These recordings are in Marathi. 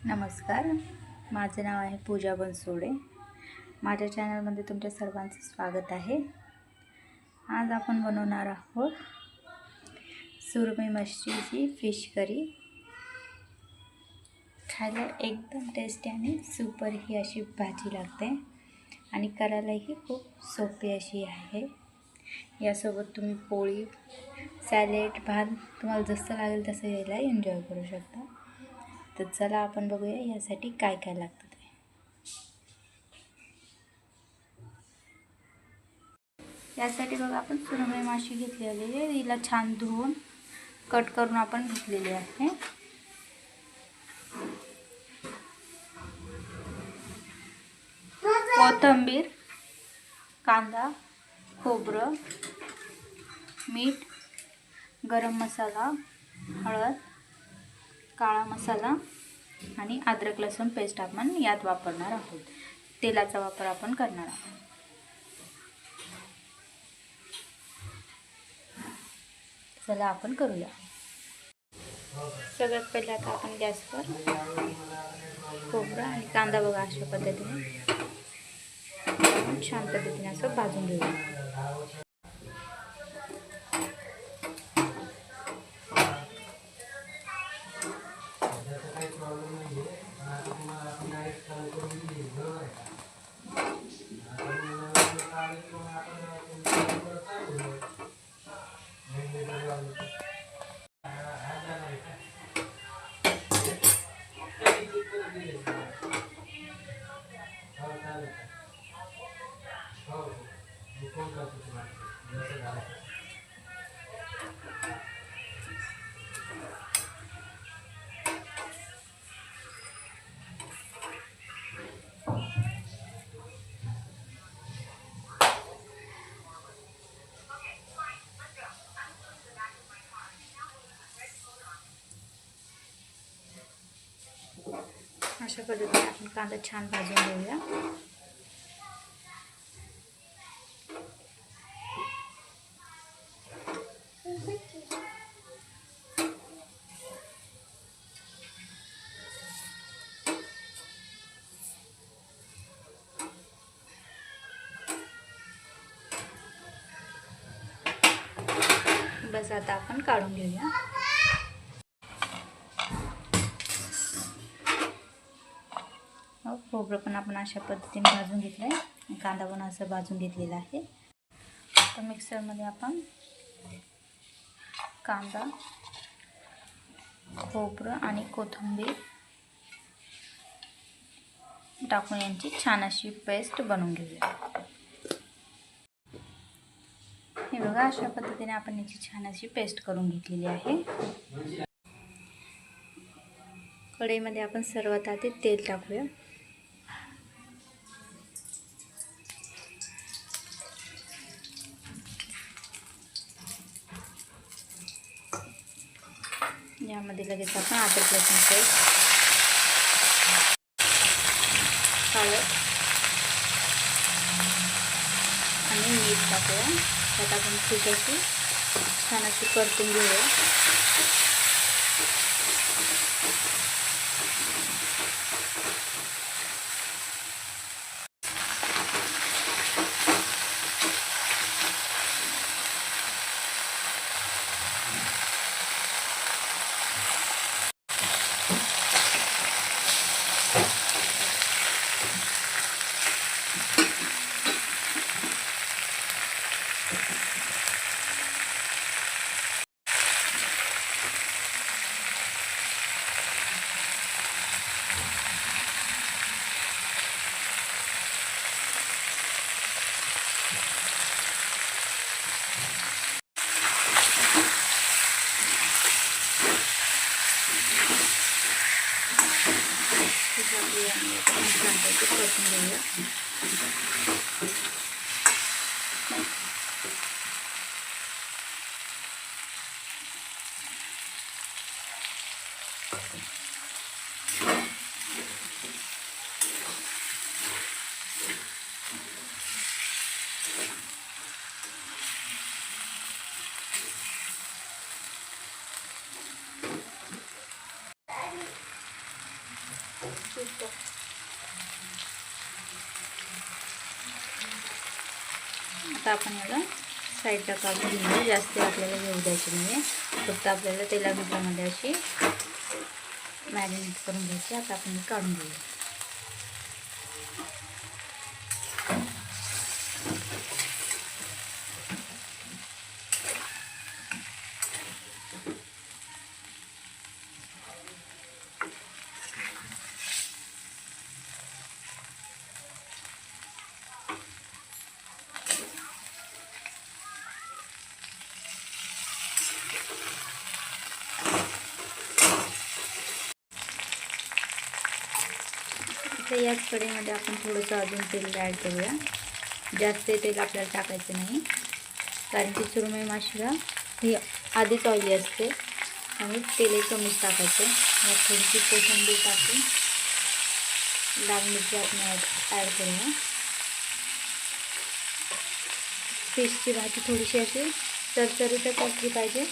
नमस्कार, माझे नाव आहे पूजा बनसोडे। माझ्या चॅनलमध्ये तुमच्या सर्वांचे स्वागत आहे। आज आपण बनवणार आहोत सुरमई मच्छीची फिश करी। खायला एकदम टेस्टी आणि सुपर ही अशी भाजी लागते आणि करायलाही खूप सोपी अशी आहे। यासोबत तुम्ही पोळी, सॅलेड, भात तुम्हाला जसं लागेल तसं यायला एन्जॉय करू शकता। तर चला आपण बघूया यासाठी काय काय लागतं ते। यासाठी बघा आपण सुरमई माशी घेतलेली आहे, हिला छान धुवून कट करून आपण घेतलेली आहे। कोथिंबीर, कांदा, खोबरं, मीठ, गरम मसाला, हळद, काळा मसाला आणि अद्रक लसूण पेस्ट आपण यात वापरणार आहोत। तेलाचा वापर आपण करणार आहोत। चला आपण करूया। सगळ्यात पहिले आता आपण गॅसवर खोबरं आणि कांदा बघा अशा पद्धतीने छान पद्धतीने असं भाजून घेऊया। अशा पद्धतीने आपण कांदा छान भाजून घेऊया। बस आता आपण काढून घेऊया। खोबरं पण आपण अशा पद्धतीने भाजून घेतलं आहे, कांदा पण असं भाजून घेतलेला आहे। तर मिक्सरमध्ये आपण कांदा, खोबरं आणि कोथिंबीर टाकून यांची छान अशी पेस्ट बनवून घेऊया। हे बघा अशा पद्धतीने आपण याची छान अशी पेस्ट करून घेतलेली आहे। कढईमध्ये आपण सर्वात आधी तेल टाकूया। यामध्ये लगेच आपण अद्रक लसूण पेस्ट, हळद आणि मीठ टाकूया। त्यात आपण खूप अशी छान अशी परतून घेऊया। सुपर. आता आपण याला साईडला काढून घेऊया. जास्त आपल्याला घेऊ द्यायची नाही आहे, फक्त आपल्याला तेलामध्ये अशी मॅरिनेट करून घ्यायची. आता आपण काढून घेऊया. तर याच कढईमध्ये आपण थोडंसं अजून तेल ॲड करूया. जास्त तेल आपल्याला टाकायचं नाही, कारण की सुरमई माशीला ही आधीच ऑइली असते, त्यामुळे तेल कमीच टाकायचं. यात थोडीशी कोथिंबीर टाकून लाल मिरची आपण ॲड करूया. फिशची भाजी थोडीशी अशी चरचरीतच असली पाहिजे,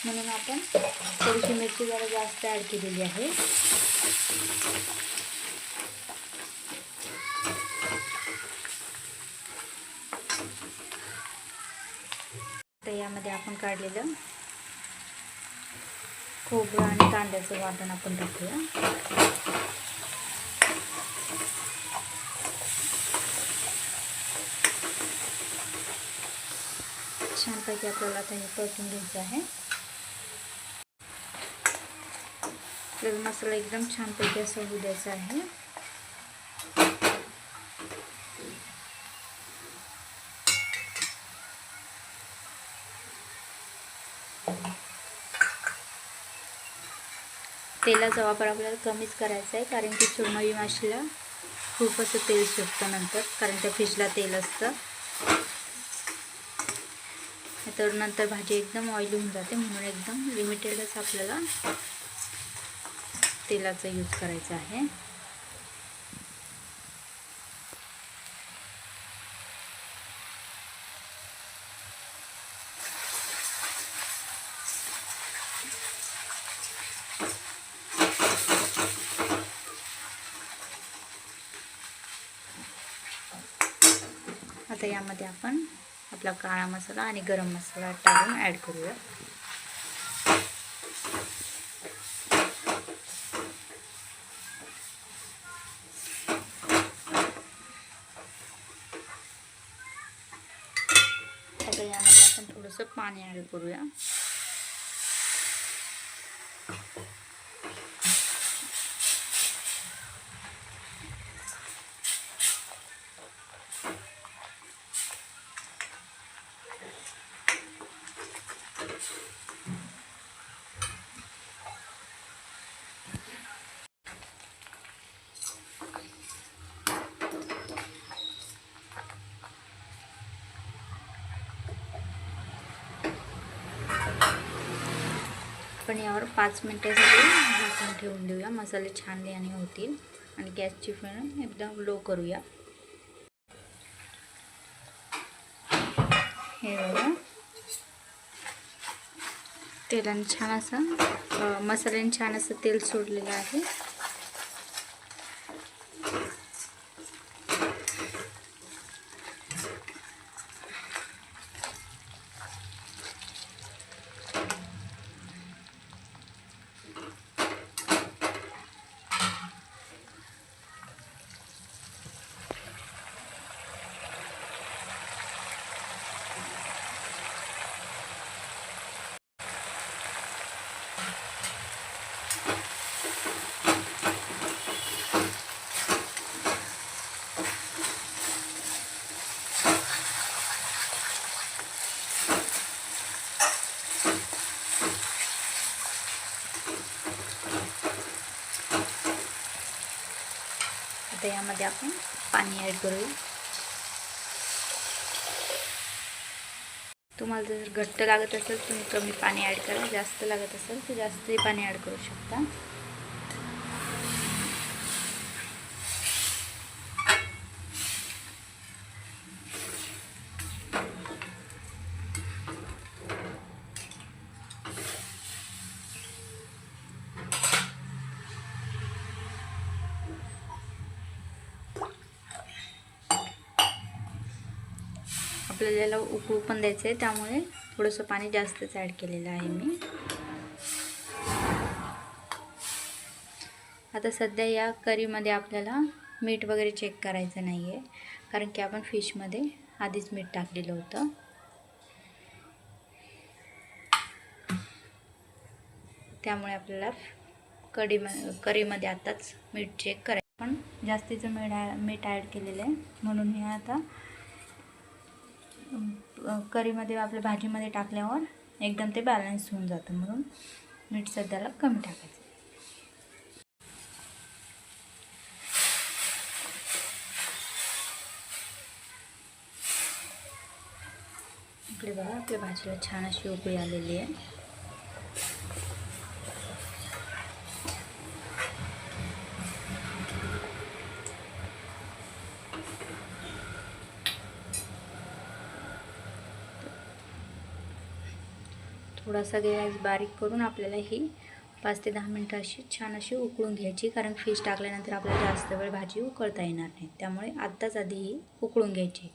म्हणून आपण थोडीशी मिरची जरा जास्त ॲड केलेली आहे. तर यामध्ये आपण काढलेलं खोबरं आणि कांद्याचं वाटण आपण टाकूया. छानपैकी आपल्याला आता हे परतून घ्यायचं आहे. आपल्याला मसाला एकदम छानपैकी असं होऊ द्यायचा आहे. तेलाचा वापर आपल्याला कमीच करायचा आहे, कारण की सुरमई माशीला खूप असं तेल सुटतं नंतर, कारण त्या फिशला तेल असतं. तर नंतर भाजी एकदम ऑइली होऊन जाते, म्हणून एकदम लिमिटेडच आपल्याला तेलाचा यूज करायचा आहे. आता यामध्ये आपण आपला काळा मसाला आणि गरम मसाला टाकून ॲड करूया. आता यामध्ये आपण थोडंसं पाणी ॲड करूया. आपण यावर 5 मिनिटांसाठी झाकून ठेवून देऊया. मसाले छान याने होतील. आणि गॅसची फ्लेम एकदम लो करूया. हे बघा, तेलाने छान असं मसाल्याने छान असं तेल सोडलेलं आहे. आता यामध्ये आपण पाणी ॲड करूया. तुम्हाला जर घट्ट लागत असेल तुम्ही कमी पाणी ॲड करा, जास्त लागत असेल तर जास्तही पाणी ॲड करू शकता. आपल्याला याला उकळू पण द्यायचं आहे, त्यामुळे थोडंसं पाणी जास्तच ॲड केलेलं आहे मी. आता सध्या या करीमध्ये आपल्याला मीठ वगैरे चेक करायचं नाही आहे, कारण की आपण फिशमध्ये आधीच मीठ टाकलेलं होतं. त्यामुळे आपल्याला करीमध्ये आताच मीठ चेक करायचं. पण जास्तीचं मीठ ॲड केलेलं आहे, म्हणून हे आता करीमध्ये आपल्या भाजीमध्ये टाकल्यावर एकदम ते बॅलन्स होऊन जातं, म्हणून मीठ सध्याला कमी टाकायचं. इकडे बघा आपल्या भाजीला छान अशी उकळी आलेली आहे. थोडासा गॅस बारीक करून आपल्याला ही 5 ते 10 मिनटं अशी छान अशी उकळून घ्यायची, कारण फिश टाकल्यानंतर आपल्याला जास्त वेळ भाजी उकळता येणार नाही, त्यामुळे आत्ताच आधी ही उकळून घ्यायची.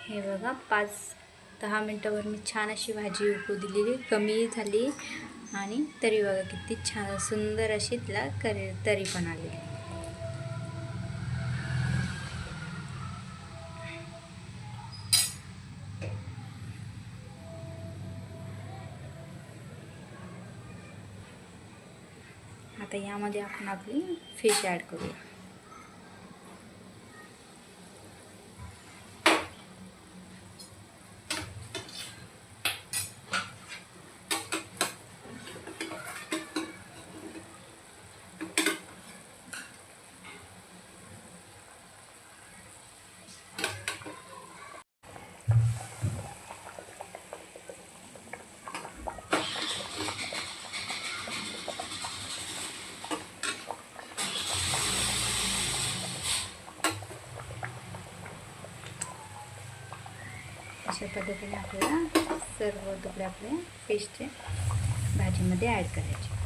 हे बघा 5-10 मिनटावर मी छान अशी भाजी उकळू दिलेली, कमी झाली आणि तरी बघा किती छान सुंदर अशी तिला तरी पण आलेली. आता यामध्ये आपण आपली फिश ॲड करूया. अशा पद्धतीने आपल्याला सर्व तुकडे आपल्या फिशचे भाजीमध्ये ॲड करायचे.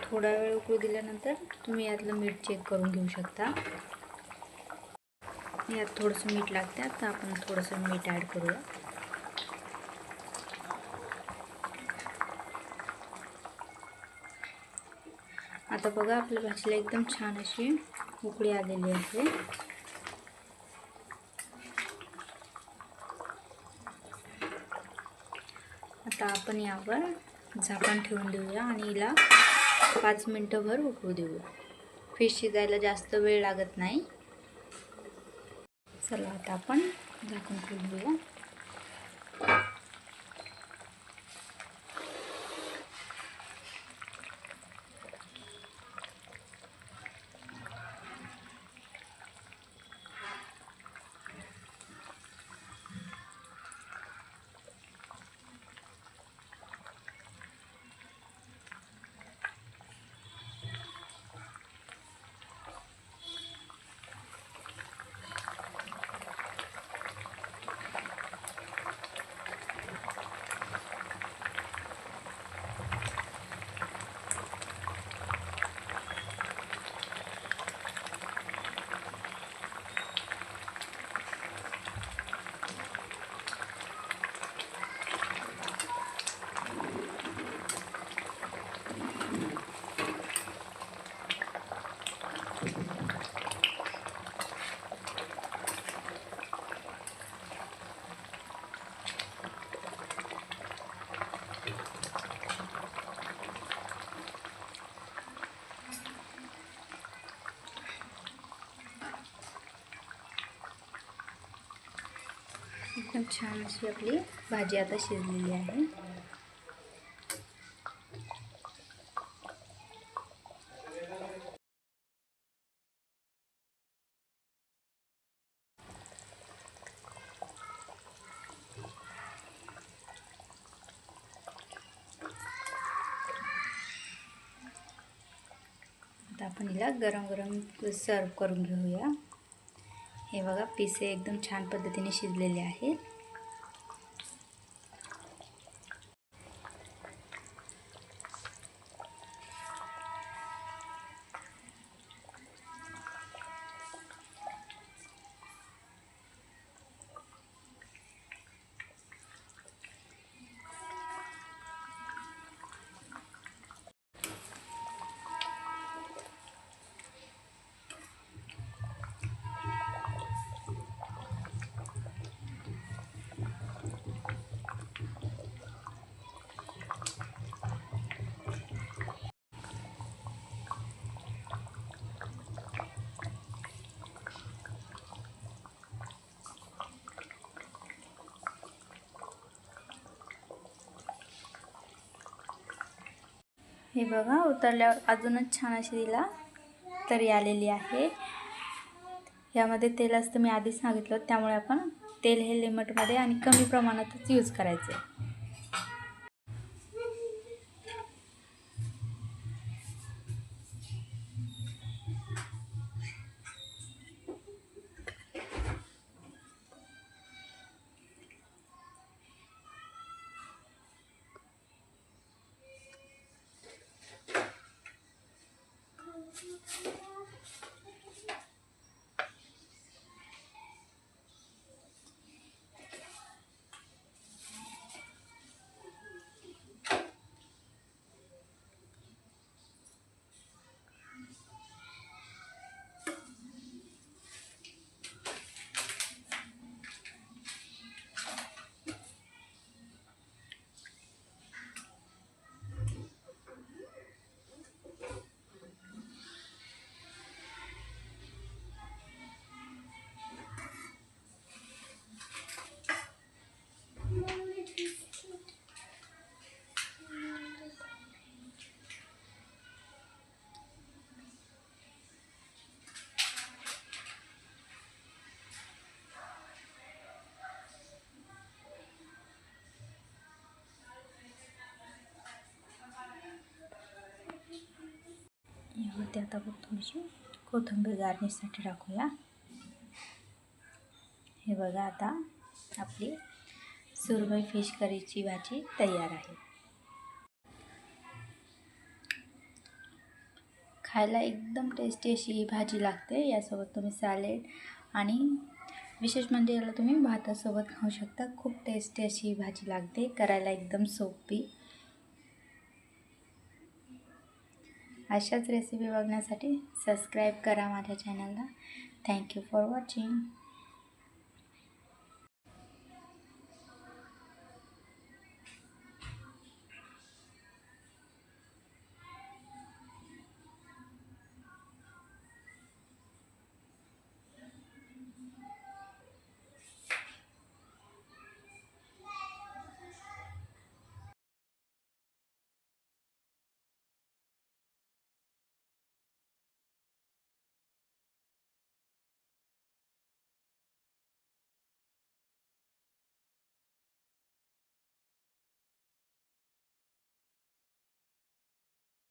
थोडा वेळ उकळू दिल्यानंतर तुम्ही यातलं मीठ चेक करून घेऊ शकता. यात थोडंसं मीठ लागतं, तर आपण थोडंसं मीठ ॲड करूया. आता बघा आपल्या भाजीला एकदम छान अशी उकळी आलेली आहे. आता आपण यावर झाकण ठेवून देऊया आणि हिला 5 मिनटंभर उकळू देऊया. फिश शिजायला जास्त वेळ लागत नाही. चला आता आपण झाकण ठेवून देऊया. एकदम छान अशी आपली भाजी आता शिजलेली आहे. आता आपण हिला गरम गरम सर्व करून घेऊया. हे बघा, पिसे एकदम छान पद्धतीने शिजलेले आहेत. हे बघा, उतरल्यावर अजूनच छान अशी तिला तरी आलेली आहे. यामध्ये तेल असतं, मी आधीच सांगितलं, त्यामुळे आपण तेल हे लिमिटमध्ये आणि कमी प्रमाणातच यूज करायचं आहे. यामध्ये आता आपण थोडीशी कोथिंबीर गार्निशसाठी टाकूया. हे बघा, आता आपली सुरमई फिश करीची भाजी तयार आहे. खायला एकदम टेस्टी अशी ही भाजी लागते. यासोबत तुम्ही सॅलेड आणि विशेष म्हणजे याला तुम्ही भातासोबत खाऊ शकता. खूप टेस्टी अशी ही भाजी लागते, करायला एकदम सोपी. अशाच रेसिपी बघण्यासाठी सबस्क्राईब करा माझ्या चॅनलला. Thank you for watching.